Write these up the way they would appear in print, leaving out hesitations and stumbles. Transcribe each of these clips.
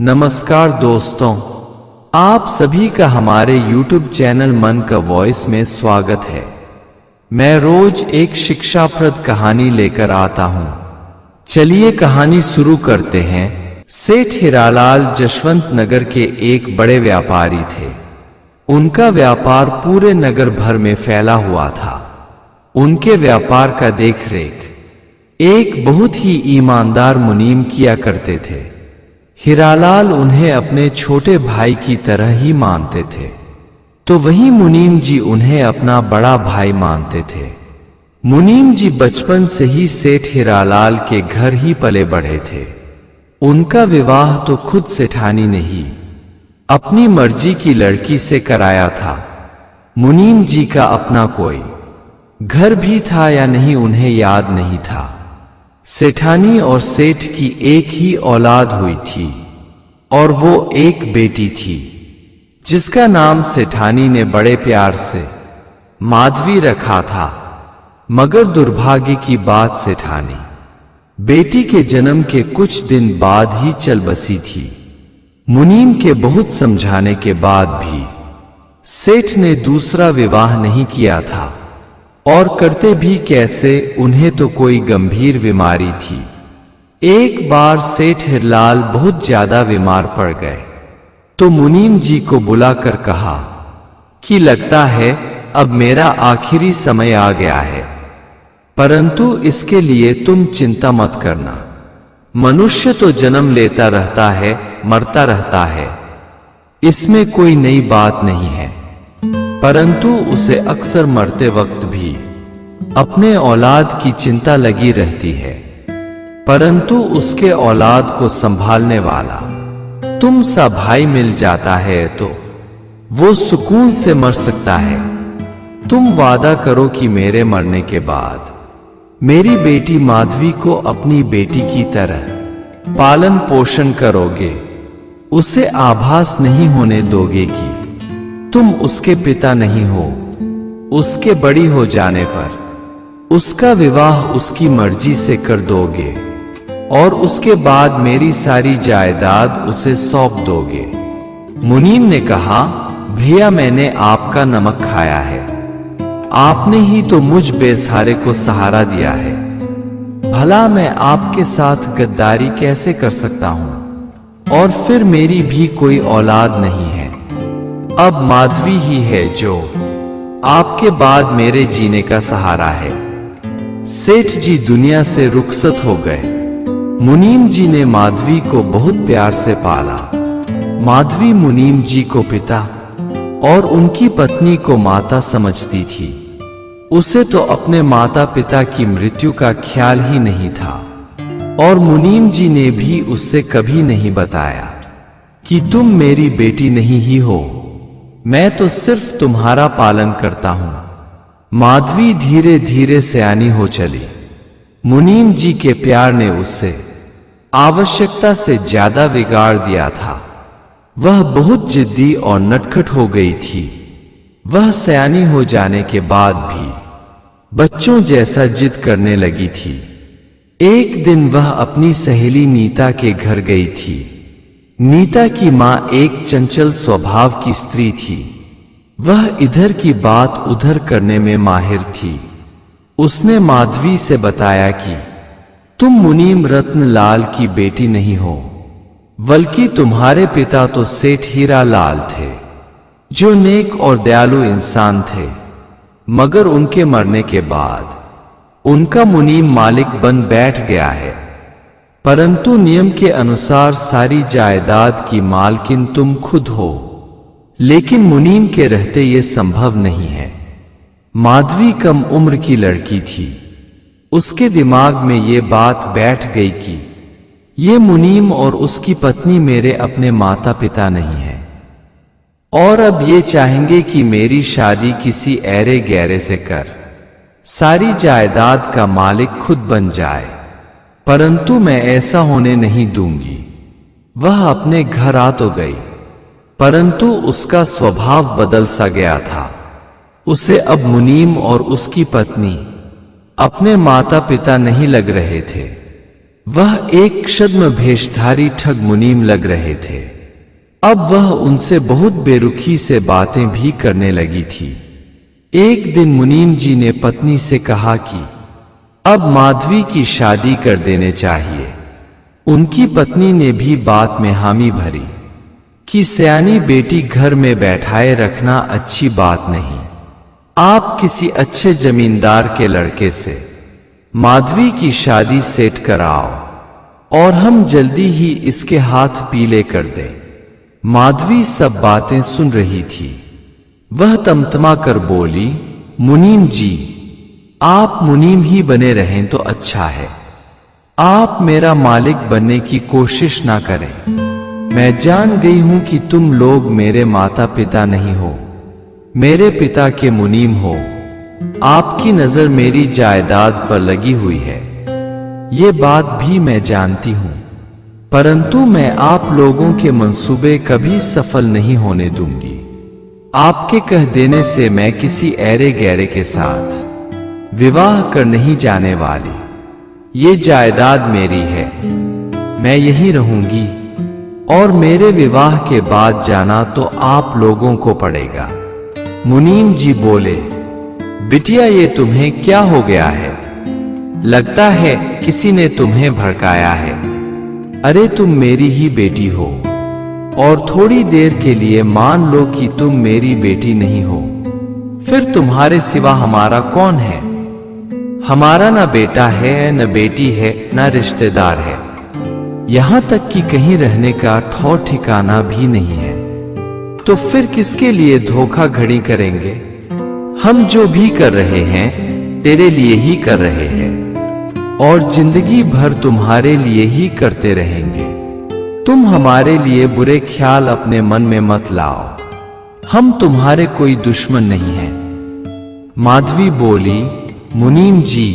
नमस्कार दोस्तों, आप सभी का हमारे YouTube चैनल मन का वॉइस में स्वागत है। मैं रोज एक शिक्षाप्रद कहानी लेकर आता हूं। चलिए कहानी शुरू करते हैं। सेठ हीरालाल जशवंत नगर के एक बड़े व्यापारी थे। उनका व्यापार पूरे नगर भर में फैला हुआ था। उनके व्यापार का देखरेख एक बहुत ही ईमानदार मुनीम किया करते थे। हीरालाल उन्हें अपने छोटे भाई की तरह ही मानते थे, तो वही मुनीम जी उन्हें अपना बड़ा भाई मानते थे। मुनीम जी बचपन से ही सेठ हीरालाल के घर ही पले बढ़े थे। उनका विवाह तो खुद सेठानी ने ही अपनी मर्जी की लड़की से कराया था। मुनीम जी का अपना कोई घर भी था या नहीं उन्हें याद नहीं था। सेठानी और सेठ की एक ही औलाद हुई थी और वो एक बेटी थी जिसका नाम सेठानी ने बड़े प्यार से माधवी रखा था। मगर दुर्भाग्य की बात, सेठानी बेटी के जन्म के कुछ दिन बाद ही चल बसी थी। मुनीम के बहुत समझाने के बाद भी सेठ ने दूसरा विवाह नहीं किया था, और करते भी कैसे, उन्हें तो कोई गंभीर बीमारी थी। एक बार सेठ हीरालाल बहुत ज्यादा बीमार पड़ गए, तो मुनीम जी को बुलाकर कहा कि लगता है अब मेरा आखिरी समय आ गया है, परंतु इसके लिए तुम चिंता मत करना। मनुष्य तो जन्म लेता रहता है, मरता रहता है, इसमें कोई नई बात नहीं है, परंतु उसे अक्सर मरते वक्त भी अपने औलाद की चिंता लगी रहती है। परंतु उसके औलाद को संभालने वाला तुम सा भाई मिल जाता है तो वो सुकून से मर सकता है। तुम वादा करो कि मेरे मरने के बाद मेरी बेटी माधवी को अपनी बेटी की तरह पालन पोषण करोगे। उसे आभास नहीं होने दोगे कि तुम उसके पिता नहीं हो। उसके बड़ी हो जाने पर उसका विवाह उसकी मर्जी से कर दोगे और उसके बाद मेरी सारी जायदाद उसे सौंप दोगे। मुनीम ने कहा, भैया मैंने आपका नमक खाया है, आपने ही तो मुझ बेसहारे को सहारा दिया है। भला मैं आपके साथ गद्दारी कैसे कर सकता हूं? और फिर मेरी भी कोई औलाद नहीं है। अब माधवी ही है जो आपके बाद मेरे जीने का सहारा है। सेठ जी दुनिया से रुखसत हो गए। मुनीम जी ने माधवी को बहुत प्यार से पाला। माधवी मुनीम जी को पिता और उनकी पत्नी को माता समझती थी। उसे तो अपने माता पिता की मृत्यु का ख्याल ही नहीं था, और मुनीम जी ने भी उससे कभी नहीं बताया कि तुम मेरी बेटी नहीं ही हो, मैं तो सिर्फ तुम्हारा पालन करता हूं। माधवी धीरे धीरे सयानी हो चली। मुनीम जी के प्यार ने उससे आवश्यकता से ज्यादा बिगाड़ दिया था। वह बहुत जिद्दी और नटखट हो गई थी। वह सयानी हो जाने के बाद भी बच्चों जैसा जिद करने लगी थी। एक दिन वह अपनी सहेली नीता के घर गई थी। नीता की मां एक चंचल स्वभाव की स्त्री थी। वह इधर की बात उधर करने में माहिर थी। उसने माधवी से बताया कि तुम मुनीम रत्नलाल की बेटी नहीं हो, बल्कि तुम्हारे पिता तो सेठ हीरालाल थे, जो नेक और दयालु इंसान थे। मगर उनके मरने के बाद उनका मुनीम मालिक बन बैठ गया है, परंतु नियम के अनुसार सारी जायदाद की मालकिन तुम खुद हो। लेकिन मुनीम के रहते ये संभव नहीं है। माधवी कम उम्र की लड़की थी। उसके दिमाग में ये बात बैठ गई कि ये मुनीम और उसकी पत्नी मेरे अपने माता पिता नहीं है, और अब ये चाहेंगे कि मेरी शादी किसी ऐरे गैरे से कर सारी जायदाद का मालिक खुद बन जाए। परंतु मैं ऐसा होने नहीं दूंगी। वह अपने घर आ तो गई, परंतु उसका स्वभाव बदल सा गया था। उसे अब मुनीम और उसकी पत्नी अपने माता पिता नहीं लग रहे थे। वह एक छद्म भेषधारी ठग मुनीम लग रहे थे। अब वह उनसे बहुत बेरुखी से बातें भी करने लगी थी। एक दिन मुनीम जी ने पत्नी से कहा कि अब माधवी की शादी कर देने चाहिए। उनकी पत्नी ने भी बात में हामी भरी कि सयानी बेटी घर में बैठाए रखना अच्छी बात नहीं। आप किसी अच्छे जमींदार के लड़के से माधवी की शादी सेट कराओ और हम जल्दी ही इसके हाथ पीले कर दें। माधवी सब बातें सुन रही थी। वह तमतमा कर बोली, मुनीम जी, आप मुनीम ही बने रहें तो अच्छा है। आप मेरा मालिक बनने की कोशिश ना करें। मैं जान गई हूं कि तुम लोग मेरे माता पिता नहीं हो, मेरे पिता के मुनीम हो। आपकी नजर मेरी जायदाद पर लगी हुई है, ये बात भी मैं जानती हूं, परंतु मैं आप लोगों के मंसूबे कभी सफल नहीं होने दूंगी। आपके कह देने से मैं किसी ऐरे गैरे के साथ विवाह कर नहीं जाने वाली। ये जायदाद मेरी है, मैं यहीं रहूंगी और मेरे विवाह के बाद जाना तो आप लोगों को पड़ेगा। मुनीम जी बोले, बिटिया ये तुम्हें क्या हो गया है? लगता है किसी ने तुम्हें भड़काया है। अरे तुम मेरी ही बेटी हो और थोड़ी देर के लिए मान लो कि तुम मेरी बेटी नहीं हो, फिर तुम्हारे सिवा हमारा कौन है? हमारा ना बेटा है, न बेटी है, न रिश्तेदार है, यहां तक कि कहीं रहने का ठौर ठिकाना भी नहीं है। तो फिर किसके लिए धोखा घड़ी करेंगे? हम जो भी कर रहे हैं तेरे लिए ही कर रहे हैं और जिंदगी भर तुम्हारे लिए ही करते रहेंगे। तुम हमारे लिए बुरे ख्याल अपने मन में मत लाओ, हम तुम्हारे कोई दुश्मन नहीं हैं। माधवी बोली, मुनीम जी,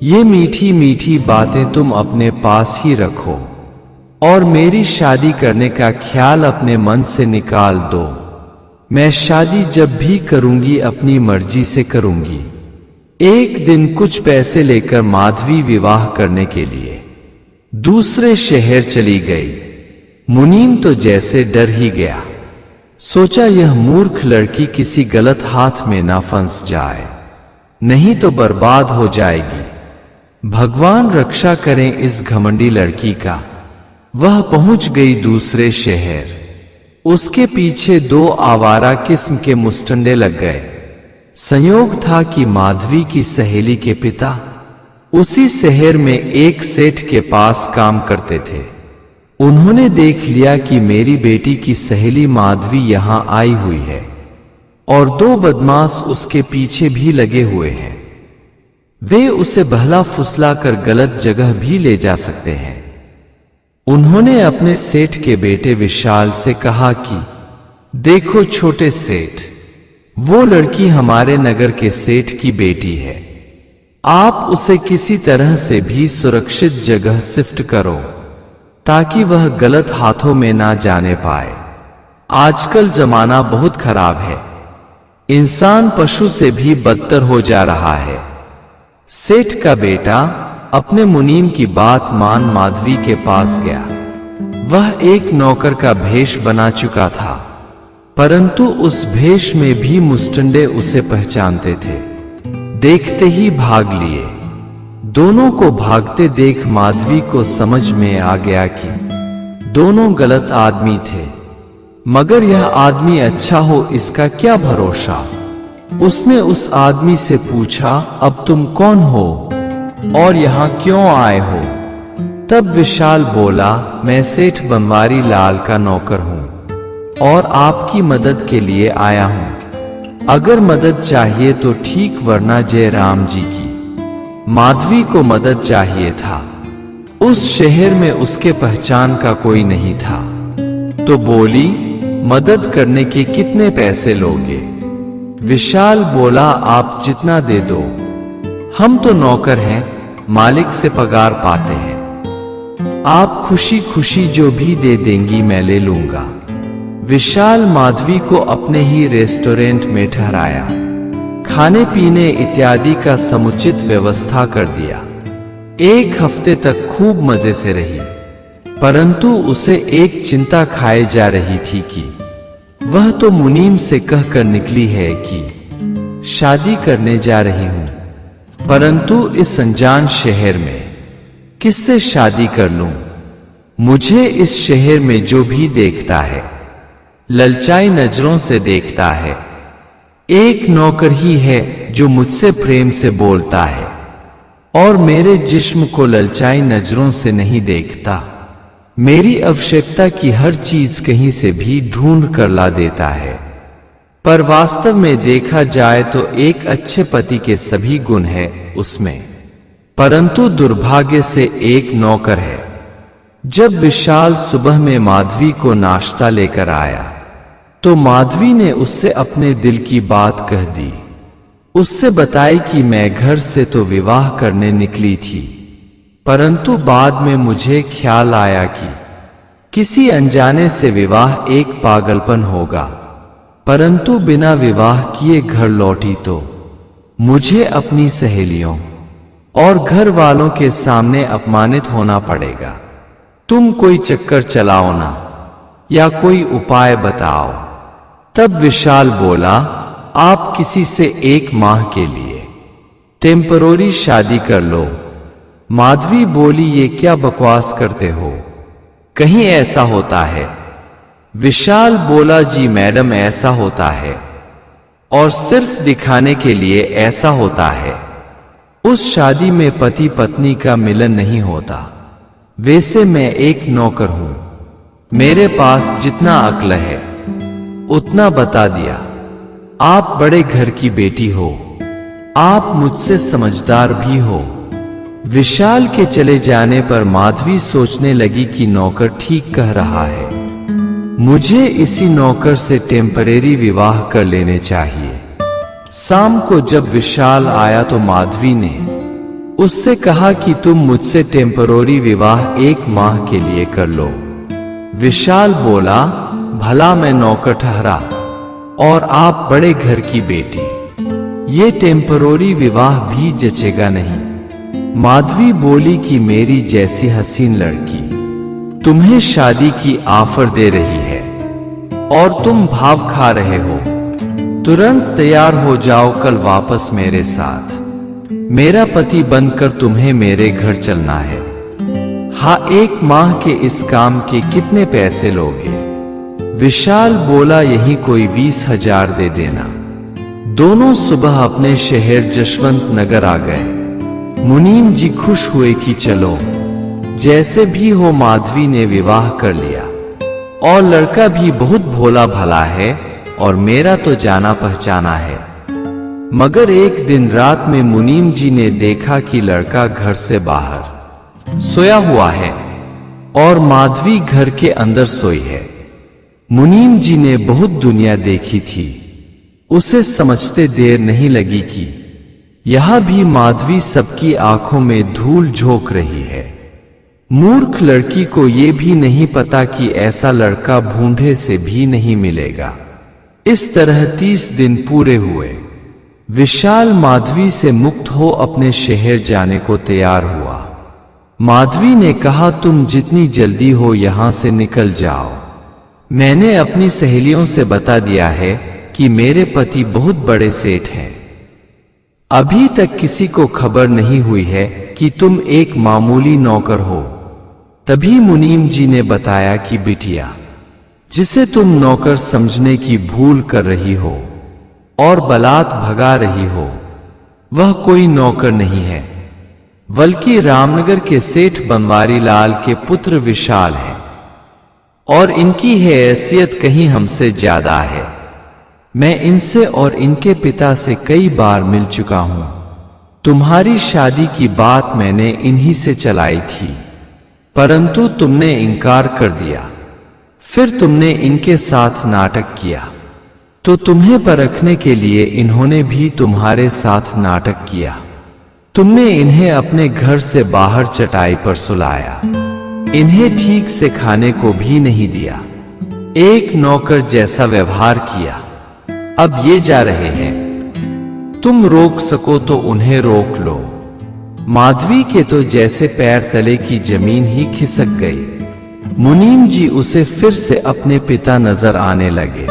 ये मीठी मीठी बातें तुम अपने पास ही रखो और मेरी शादी करने का ख्याल अपने मन से निकाल दो। मैं शादी जब भी करूंगी अपनी मर्जी से करूंगी। एक दिन कुछ पैसे लेकर माधवी विवाह करने के लिए दूसरे शहर चली गई। मुनीम तो जैसे डर ही गया। सोचा यह मूर्ख लड़की किसी गलत हाथ में ना फंस जाए, नहीं तो बर्बाद हो जाएगी। भगवान रक्षा करें इस घमंडी लड़की का। वह पहुंच गई दूसरे शहर। उसके पीछे दो आवारा किस्म के मुस्टंडे लग गए। संयोग था कि माधवी की सहेली के पिता उसी शहर में एक सेठ के पास काम करते थे। उन्होंने देख लिया कि मेरी बेटी की सहेली माधवी यहां आई हुई है और दो बदमाश उसके पीछे भी लगे हुए हैं। वे उसे बहला फुसला कर गलत जगह भी ले जा सकते हैं। उन्होंने अपने सेठ के बेटे विशाल से कहा कि देखो छोटे सेठ, वो लड़की हमारे नगर के सेठ की बेटी है। आप उसे किसी तरह से भी सुरक्षित जगह शिफ्ट करो ताकि वह गलत हाथों में ना जाने पाए। आजकल जमाना बहुत खराब है, इंसान पशु से भी बदतर हो जा रहा है। सेठ का बेटा अपने मुनीम की बात मान माधवी के पास गया। वह एक नौकर का भेष बना चुका था, परंतु उस भेष में भी मुस्टंडे उसे पहचानते थे। देखते ही भाग लिए। दोनों को भागते देख माधवी को समझ में आ गया कि दोनों गलत आदमी थे, मगर यह आदमी अच्छा हो इसका क्या भरोसा। उसने उस आदमी से पूछा, अब तुम कौन हो और यहां क्यों आए हो? तब विशाल बोला, मैं सेठ बनवारी लाल का नौकर हूं और आपकी मदद के लिए आया हूं। अगर मदद चाहिए तो ठीक, वरना जय राम जी की। माधवी को मदद चाहिए था। उस शहर में उसके पहचान का कोई नहीं था, तो बोली, मदद करने के कितने पैसे लोगे? विशाल बोला, आप जितना दे दो। हम तो नौकर हैं, मालिक से पगार पाते हैं। आप खुशी खुशी जो भी दे देंगी मैं ले लूंगा। विशाल माधवी को अपने ही रेस्टोरेंट में ठहराया, खाने पीने इत्यादि का समुचित व्यवस्था कर दिया। 1 हफ्ते तक खूब मजे से रही, परंतु उसे एक चिंता खाए जा रही थी कि वह तो मुनीम से कहकर निकली है कि शादी करने जा रही हूं, परंतु इस अनजान शहर में किससे शादी कर लूं? मुझे इस शहर में जो भी देखता है ललचाई नजरों से देखता है। एक नौकर ही है जो मुझसे प्रेम से बोलता है और मेरे जिस्म को ललचाई नजरों से नहीं देखता। मेरी आवश्यकता की हर चीज कहीं से भी ढूंढ कर ला देता है। पर वास्तव में देखा जाए तो एक अच्छे पति के सभी गुण है उसमें, परंतु दुर्भाग्य से एक नौकर है। जब विशाल सुबह में माधवी को नाश्ता लेकर आया तो माधवी ने उससे अपने दिल की बात कह दी। उससे बताई कि मैं घर से तो विवाह करने निकली थी, परंतु बाद में मुझे ख्याल आया कि किसी अनजाने से विवाह एक पागलपन होगा, परंतु बिना विवाह किए घर लौटी तो मुझे अपनी सहेलियों और घर वालों के सामने अपमानित होना पड़ेगा। तुम कोई चक्कर चलाओ ना, या कोई उपाय बताओ। तब विशाल बोला, आप किसी से 1 माह के लिए टेम्परोरी शादी कर लो। माधवी बोली, ये क्या बकवास करते हो, कहीं ऐसा होता है? विशाल बोला, जी मैडम ऐसा होता है, और सिर्फ दिखाने के लिए ऐसा होता है। उस शादी में पति पत्नी का मिलन नहीं होता। वैसे मैं एक नौकर हूं, मेरे पास जितना अक्ल है उतना बता दिया। आप बड़े घर की बेटी हो, आप मुझसे समझदार भी हो। विशाल के चले जाने पर माधवी सोचने लगी कि नौकर ठीक कह रहा है, मुझे इसी नौकर से टेम्परेरी विवाह कर लेने चाहिए। शाम को जब विशाल आया तो माधवी ने उससे कहा कि तुम मुझसे टेम्परेरी विवाह 1 माह के लिए कर लो। विशाल बोला, भला मैं नौकर ठहरा और आप बड़े घर की बेटी, ये टेम्परेरी विवाह भी जचेगा नहीं। माधवी बोली कि मेरी जैसी हसीन लड़की तुम्हें शादी की ऑफर दे रही है और तुम भाव खा रहे हो, तुरंत तैयार हो जाओ, कल वापस मेरे साथ मेरा पति बनकर तुम्हें मेरे घर चलना है। हाँ, 1 माह के इस काम के कितने पैसे लोगे? विशाल बोला, यही कोई 20,000 दे देना। दोनों सुबह अपने शहर जशवंत नगर आ गए। मुनीम जी खुश हुए कि चलो जैसे भी हो माधवी ने विवाह कर लिया, और लड़का भी बहुत भोला भला है और मेरा तो जाना पहचाना है। मगर एक दिन रात में मुनीम जी ने देखा कि लड़का घर से बाहर सोया हुआ है और माधवी घर के अंदर सोई है। मुनीम जी ने बहुत दुनिया देखी थी, उसे समझते देर नहीं लगी कि यहां भी माधवी सबकी आंखों में धूल झोंक रही है। मूर्ख लड़की को यह भी नहीं पता कि ऐसा लड़का भूंडे से भी नहीं मिलेगा। इस तरह 30 दिन पूरे हुए। विशाल माधवी से मुक्त हो अपने शहर जाने को तैयार हुआ। माधवी ने कहा, तुम जितनी जल्दी हो यहां से निकल जाओ। मैंने अपनी सहेलियों से बता दिया है कि मेरे पति बहुत बड़े सेठ हैं। अभी तक किसी को खबर नहीं हुई है कि तुम एक मामूली नौकर हो। तभी मुनीम जी ने बताया कि बिटिया, जिसे तुम नौकर समझने की भूल कर रही हो और बलात् भगा रही हो, वह कोई नौकर नहीं है, बल्कि रामनगर के सेठ बनवारी लाल के पुत्र विशाल है, और इनकी हैसियत कहीं हमसे ज्यादा है। मैं इनसे और इनके पिता से कई बार मिल चुका हूं। तुम्हारी शादी की बात मैंने इन्हीं से चलाई थी, परंतु तुमने इनकार कर दिया। फिर तुमने इनके साथ नाटक किया, तो तुम्हें परखने के लिए इन्होंने भी तुम्हारे साथ नाटक किया। तुमने इन्हें अपने घर से बाहर चटाई पर सुलाया, इन्हें ठीक से खाने को भी नहीं दिया, एक नौकर जैसा व्यवहार किया। अब ये जा रहे हैं, तुम रोक सको तो उन्हें रोक लो। माधवी के तो जैसे पैर तले की जमीन ही खिसक गई। मुनीम जी उसे फिर से अपने पिता नजर आने लगे।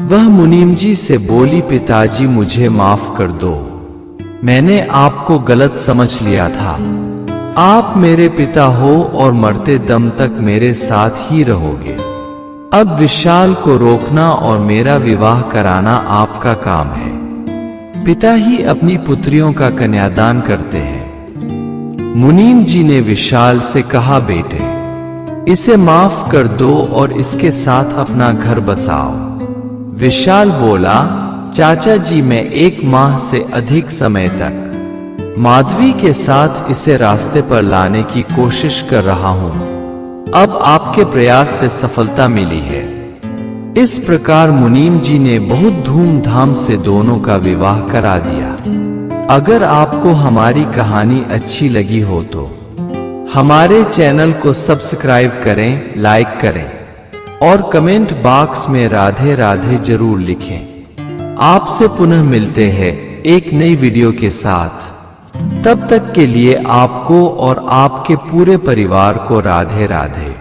वह मुनीम जी से बोली, पिताजी मुझे माफ कर दो, मैंने आपको गलत समझ लिया था। आप मेरे पिता हो और मरते दम तक मेरे साथ ही रहोगे। अब विशाल को रोकना और मेरा विवाह कराना आपका काम है। पिता ही अपनी पुत्रियों का कन्यादान करते हैं। मुनीम जी ने विशाल से कहा, बेटे इसे माफ कर दो और इसके साथ अपना घर बसाओ। विशाल बोला, चाचा जी मैं 1 माह से अधिक समय तक माधवी के साथ इसे रास्ते पर लाने की कोशिश कर रहा हूं। अब आपके प्रयास से सफलता मिली है। इस प्रकार मुनीम जी ने बहुत धूमधाम से दोनों का विवाह करा दिया। अगर आपको हमारी कहानी अच्छी लगी हो तो हमारे चैनल को सब्सक्राइब करें, लाइक करें और कमेंट बॉक्स में राधे राधे जरूर लिखें। आपसे पुनः मिलते हैं एक नई वीडियो के साथ। तब तक के लिए आपको और आपके पूरे परिवार को राधे राधे।